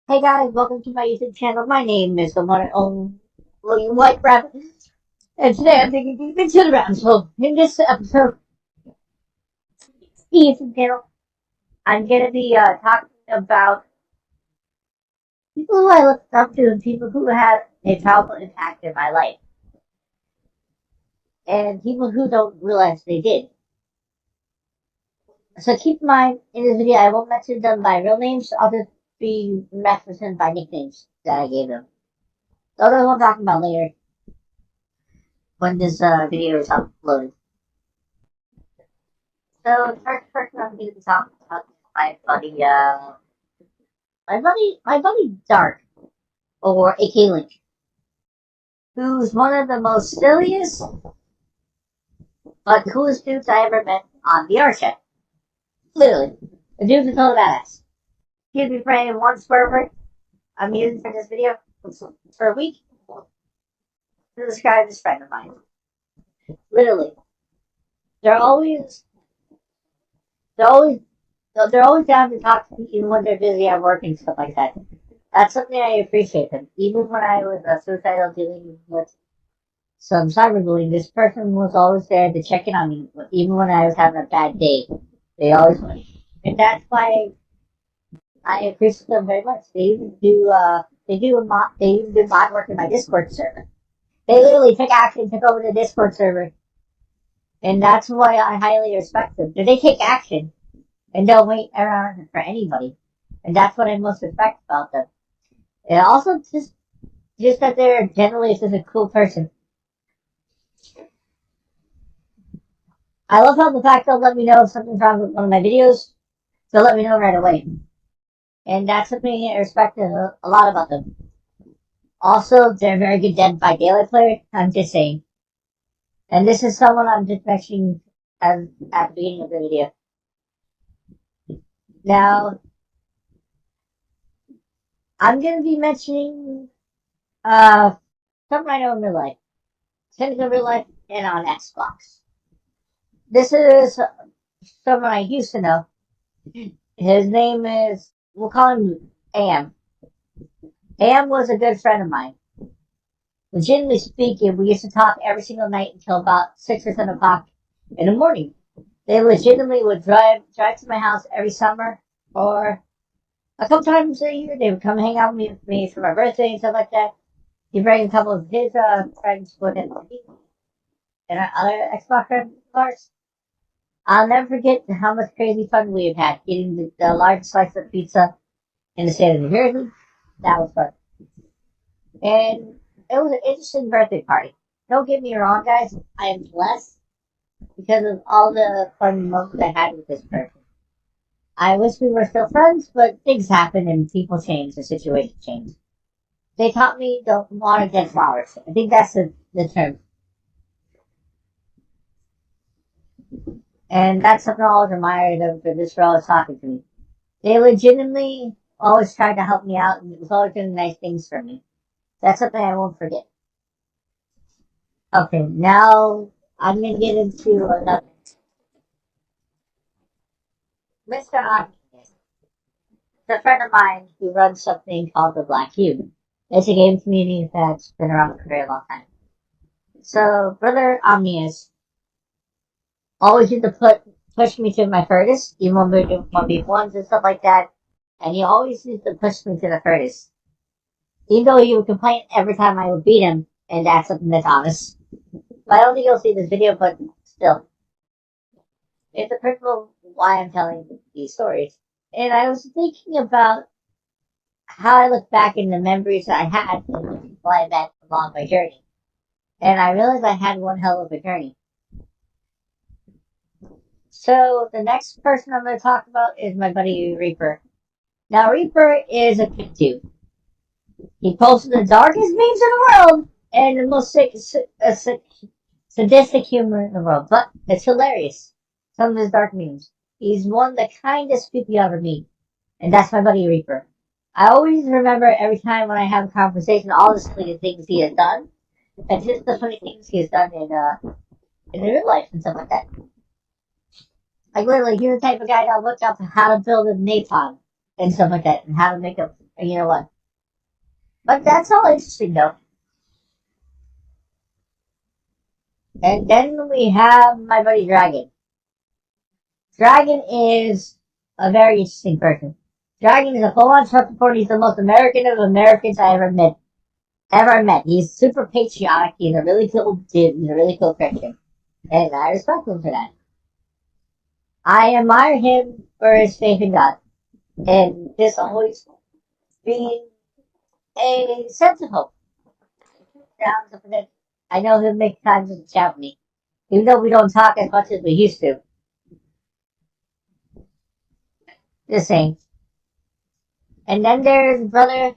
Hey guys, welcome to my YouTube channel. My name is the one and only William White Rabbit, and today I'm taking deep into the rabbit hole. In this episode of the YouTube channel, I'm going to be talking about people who I look up to and people who had a powerful impact in my life, and people who don't realize they did. So keep in mind, in this video, I won't mention them by real names. I'll just be referencing by nicknames that I gave them. Those are what I'm talking about later when this video is uploaded. So first person I'm going to be talking about is my buddy Dark, or AK Link, who's one of the most silliest but coolest dudes I ever met on VR chat. Literally, the dude's a total badass. He's been playing one server I'm using for this video for a week to describe this friend of mine. Literally, they're always they're always they're always down to talk to me even when they're busy at work and stuff like that. That's something I appreciate them. Even when I was suicidal dealing with some cyberbullying, this person was always there to check in on me, even when I was having a bad day. They always were. And that's why I appreciate them very much. They even do mod work in my Discord server. They literally took action, took over the Discord server, and that's why I highly respect them. They take action and don't wait around for anybody, and that's what I most respect about them. And also just that they're generally just a cool person. I love how the fact they'll let me know if something's wrong with one of my videos. They'll let me know right away. And that's something I respect a lot about them. Also, they're a very good Dead by Daylight player. I'm just saying. And this is someone I'm just mentioning at the beginning of the video. Now, I'm going to be mentioning someone I know in real life. Someone in real life and on Xbox. This is someone I used to know. His name is, we'll call him Am. Am was a good friend of mine. Legitimately speaking, we used to talk every single night until about 6 or 7 o'clock in the morning. They legitimately would drive to my house every summer, or a couple times a year. They would come hang out with me for my birthday and stuff like that. He'd bring a couple of his friends with him and our other Xbox friends of ours. I'll never forget how much crazy fun we have had eating the largest slice of pizza in the state of New Jersey. That was fun. And it was an interesting birthday party. Don't get me wrong, guys. I am blessed because of all the fun moments I had with this person. I wish we were still friends, but things happen and people change, the situation changed. They taught me don't water dead flowers. I think that's the term. And that's something I always admired of this girl was talking to me. They legitimately always tried to help me out and was always doing nice things for me. That's something I won't forget. Okay, now I'm gonna get into another. Mr. Oculus, a friend of mine who runs something called the Black Cube. It's a game community that's been around for a very long time. So, Brother Omnius always used to push me to my furthest, even when we were doing 1v1s and stuff like that. And he always used to push me to the furthest. Even though he would complain every time I would beat him, and that's something that's honest. But I don't think you'll see this video, but still. It's a principle why I'm telling these stories. And I was thinking about how I look back in the memories I had and the people I met along my journey. And I realized I had one hell of a journey. So the next person I'm going to talk about is my buddy Reaper. Now Reaper is a kid too. He posts the darkest memes in the world and the most sadistic humor in the world, but it's hilarious. Some of his dark memes. He's one of the kindest people you ever meet, and that's my buddy Reaper. I always remember every time when I have a conversation, all the silly things he has done, and just the funny things he has done in real life and stuff like that. Like literally, he's the type of guy that looked up how to build a napalm. and stuff like that, and how to make up. You know what? But that's all interesting though. And then we have my buddy Dragon. Dragon is a very interesting person. Dragon is a full-on Trump supporter. He's the most American of Americans I ever met. Ever met. He's super patriotic. He's a really cool dude. He's a really cool Christian, and I respect him for that. I admire him for his faith in God, and this always being a sense of hope. I know he'll make time to chat with me, even though we don't talk as much as we used to. Just saying. And then there's Brother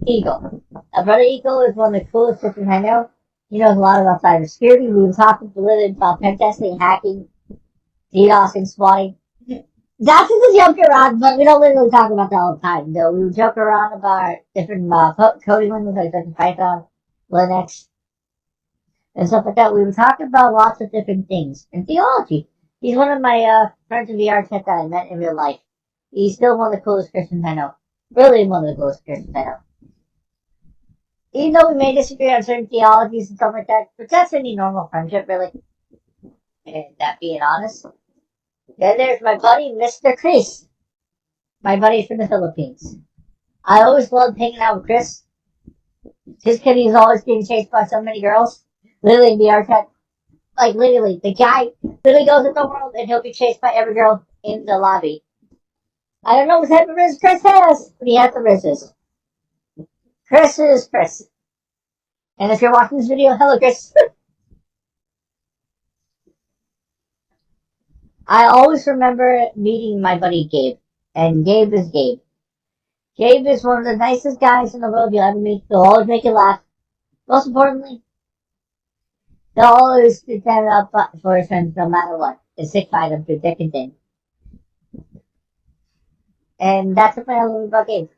Eagle. Brother Eagle is one of the coolest Christians I know. He knows a lot about cybersecurity. We were talking a little bit about pen testing, hacking, DDoS, and swatting. That's just a joke around, but we don't literally talk about that all the time. Though we joke around about different coding languages like Python, Linux, and stuff like that. We were talking about lots of different things. And theology. He's one of my friends in VR chat that I met in real life. He's still one of the coolest Christians I know. Really one of the coolest Christians I know. Even though we may disagree on certain theologies and stuff like that, but that's any normal friendship, really. And that being honest. Then there's my buddy, Mr. Chris. My buddy from the Philippines. I always loved hanging out with Chris. Just because he's always getting chased by so many girls. Literally in VR chat. Like, literally, the guy literally goes in the world and he'll be chased by every girl in the lobby. I don't know what type of wrist Chris has, but he has the wrists. Chris is Chris. And if you're watching this video, hello Chris. I always remember meeting my buddy Gabe. And Gabe is Gabe. Gabe is one of the nicest guys in the world you'll ever meet. He'll always make you laugh. Most importantly, he'll always stand up for his friends no matter what. The sick fight him through thick and thin. And that's what I love about Gabe.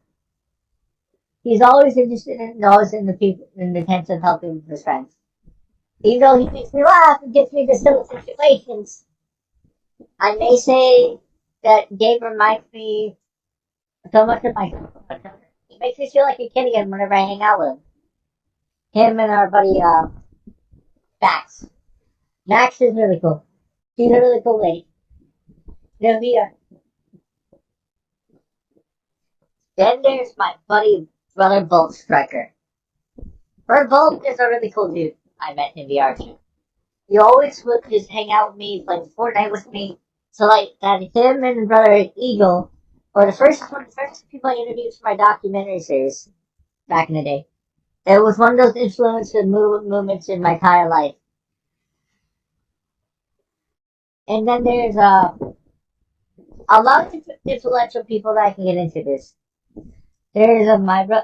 He's always interested in always in the people in the sense of helping his friends. Even though he makes me laugh and gets me to silly situations, I may say that Gabe reminds me so much of my son. He makes me feel like a kid again whenever I hang out with him. Him and our buddy Max. Max is really cool. She's a really cool lady. Then there's my buddy Brother Bolt Striker. Brother Bolt is a really cool dude I met in VR too. He always would just hang out with me, play Fortnite with me. So like that him and Brother Eagle were the first people I interviewed for my documentary series back in the day. It was one of those influential movements in my entire life. And then there's a lot of influential people that I can get into this. There's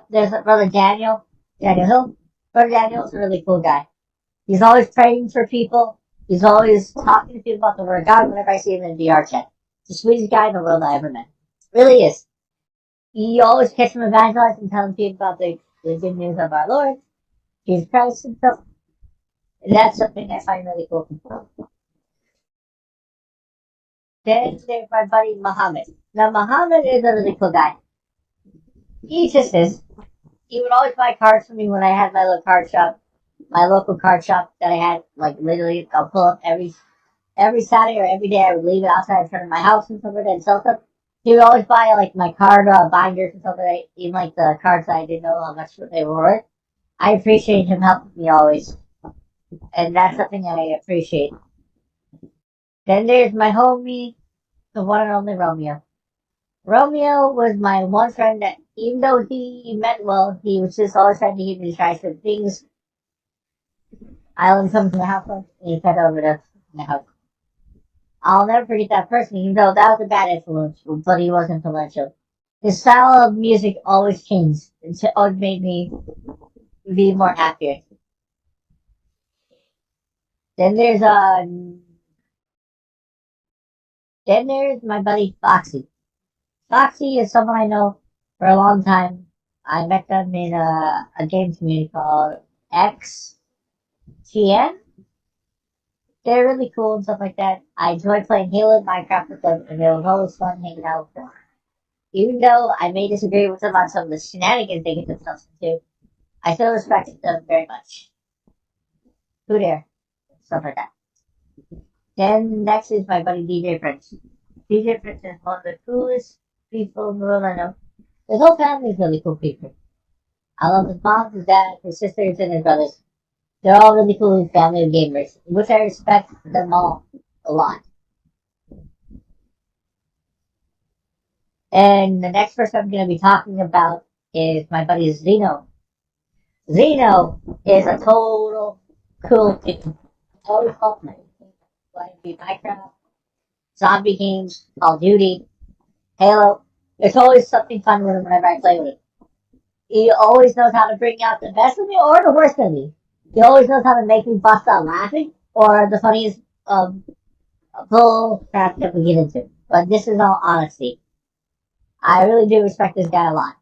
there's a brother Daniel Hill. Brother Daniel's a really cool guy. He's always praying for people. He's always talking to people about the Word of God whenever I see him in VR chat. He's the sweetest guy in the world I ever met. Really is. You always catch him evangelizing and telling people about the good news of our Lord, Jesus Christ, and stuff. And that's something I find really cool. Then there's my buddy Muhammad. Now, Muhammad is a really cool guy. He just is. He would always buy cards for me when I had my little card shop, my local card shop that I had. Like literally, I'll pull up every Saturday or every day. I would leave it outside in front of my house and stuff like that and sell stuff. He would always buy like my card binders and stuff like that, even like the cards that I didn't know how much they were worth. I appreciate him helping me always, and that's something I appreciate. Then there's my homie, the one and only Romeo. Romeo was my one friend that, even though he meant well, he was just always trying to keep me distracted with things. I let him come to the house and he fed over to the house. I'll never forget that person, even though that was a bad influence, but he was influential. His style of music always changed. It always made me be more happier. Then there's then there's my buddy Foxy. Foxy is someone I know for a long time. I met them in a game community called XGN. They're really cool and stuff like that. I enjoy playing Halo and Minecraft with them, and it was always fun hanging out with them. Even though I may disagree with them on some of the shenanigans they get themselves into, I still respect them very much. Who dare? Stuff like that. Then next is my buddy DJ Prince. DJ Prince is one of the coolest people in the world I know. His whole family is really cool people. I love his mom, his dad, his sisters, and his brothers. They're all really cool family of gamers, which I respect them all a lot. And the next person I'm going to be talking about is my buddy Zeno. Zeno is a total cool dude. Always loved him. Like Minecraft, zombie games, Call of Duty, Halo. There's always something fun with him whenever I play with him. He always knows how to bring out the best of me or the worst of me. He always knows how to make me bust out laughing or the funniest bull crap that we get into. But this is all honesty. I really do respect this guy a lot.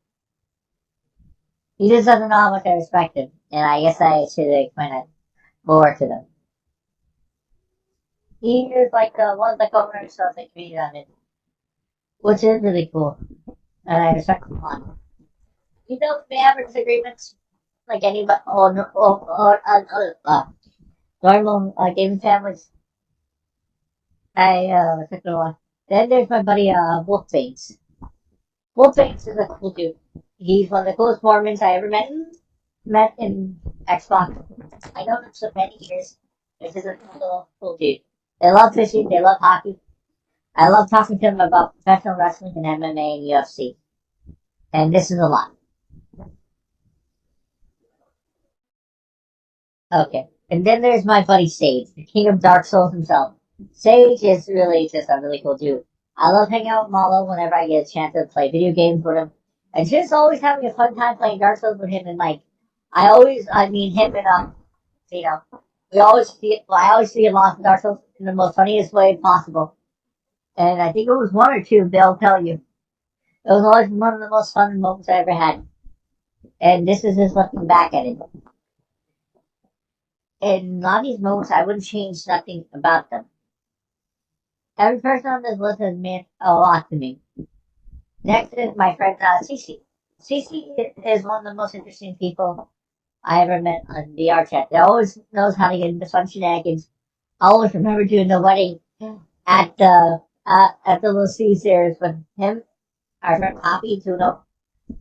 He just doesn't know how much I respect him, and I guess I should explain it more to them. He is like one of the co-owners of the community I'm in, which is really cool, and I respect him a lot. You know, we have disagreements like anybody normal gaming families. I took it one. Then there's my buddy Wolfface. Wolfface is a cool dude. He's one of the coolest Mormons I ever met in Xbox. I know him for many years. This is a cool dude. They love fishing. They love hockey. I love talking to them about professional wrestling and MMA and UFC. And this is a lot. Okay. And then there's my buddy Sage, the king of Dark Souls himself. Sage is really just a really cool dude. I love hanging out with Malo whenever I get a chance to play video games with him. And just always having a fun time playing Dark Souls with him and like I mean him and you know, I always see him lost in Dark Souls in the most funniest way possible. And I think it was one or two, they'll tell you. It was always one of the most fun moments I ever had. And this is just looking back at it. In a lot of these moments, I wouldn't change nothing about them. Every person on this list has meant a lot to me. Next is my friend Cece. Cece is one of the most interesting people I ever met on VR chat. They always knows how to get into fun shenanigans. I always remember doing the wedding at the little Caesars with him, our friend Poppy Tuno.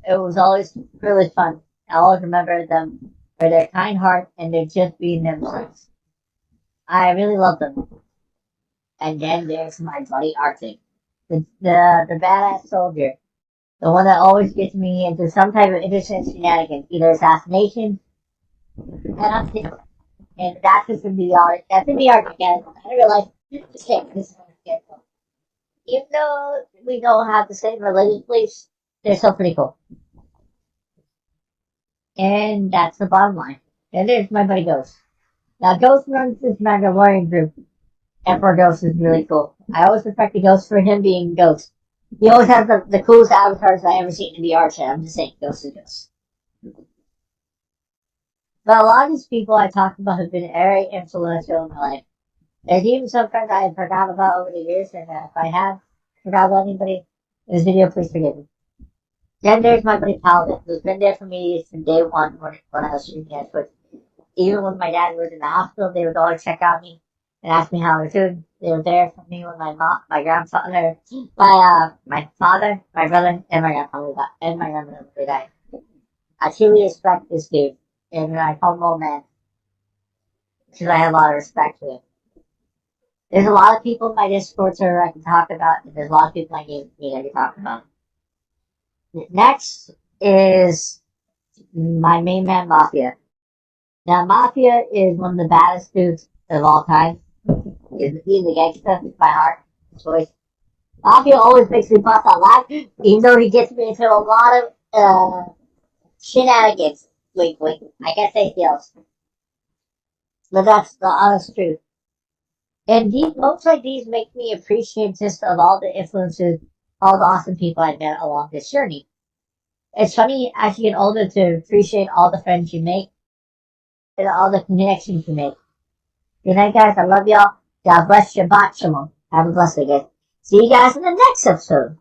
It was always really fun. I always remember them for their kind heart and they're just being themselves. I really love them. And then there's my buddy Arctic, the badass soldier, the one that always gets me into some type of interesting shenanigans, either assassination, and I'm different. And that's just in VR. That's in VR again. I realize shit, this is good. Even though we don't have the same religious beliefs, they're still pretty cool. And that's the bottom line. Then there's my buddy Ghost. Now Ghost runs this Mandalorian group. Emperor Ghost is really cool. I always respect the Ghost for him being Ghost. He always has the coolest avatars I ever seen in the VR chat. I'm just saying, Ghost is Ghost. But a lot of these people I talked about have been very influential in my life. There's even some friends I forgot about over the years, and if I have forgot about anybody in this video, please forgive me. Then there's my buddy Paladin, who's been there for me since day one when I was streaming at Twitch. Even when my dad was in the hospital, they would always check on me and ask me how I was doing. They were there for me when my mom, my grandfather, my father, my brother, and my grandfather died, and my grandmother died. I truly respect this dude, and I call him old man because I have a lot of respect for him. There's a lot of people in my Discord server I can talk about, and there's a lot of people in my game I can talk about. Next is my main man Mafia. Now Mafia is one of the baddest dudes of all time. He's a gangster by heart, choice. Mafia always makes me bust a lot, even though he gets me into a lot of shenanigans. Wink, wink. I can't say skills, but that's the honest truth. And these moments like these make me appreciate just of all the influences, all the awesome people I've met along this journey. It's funny as you get older to appreciate all the friends you make and all the connections you make. Good night, guys. I love y'all. God bless you. Shalom. Have a blessed day, guys. See you guys in the next episode.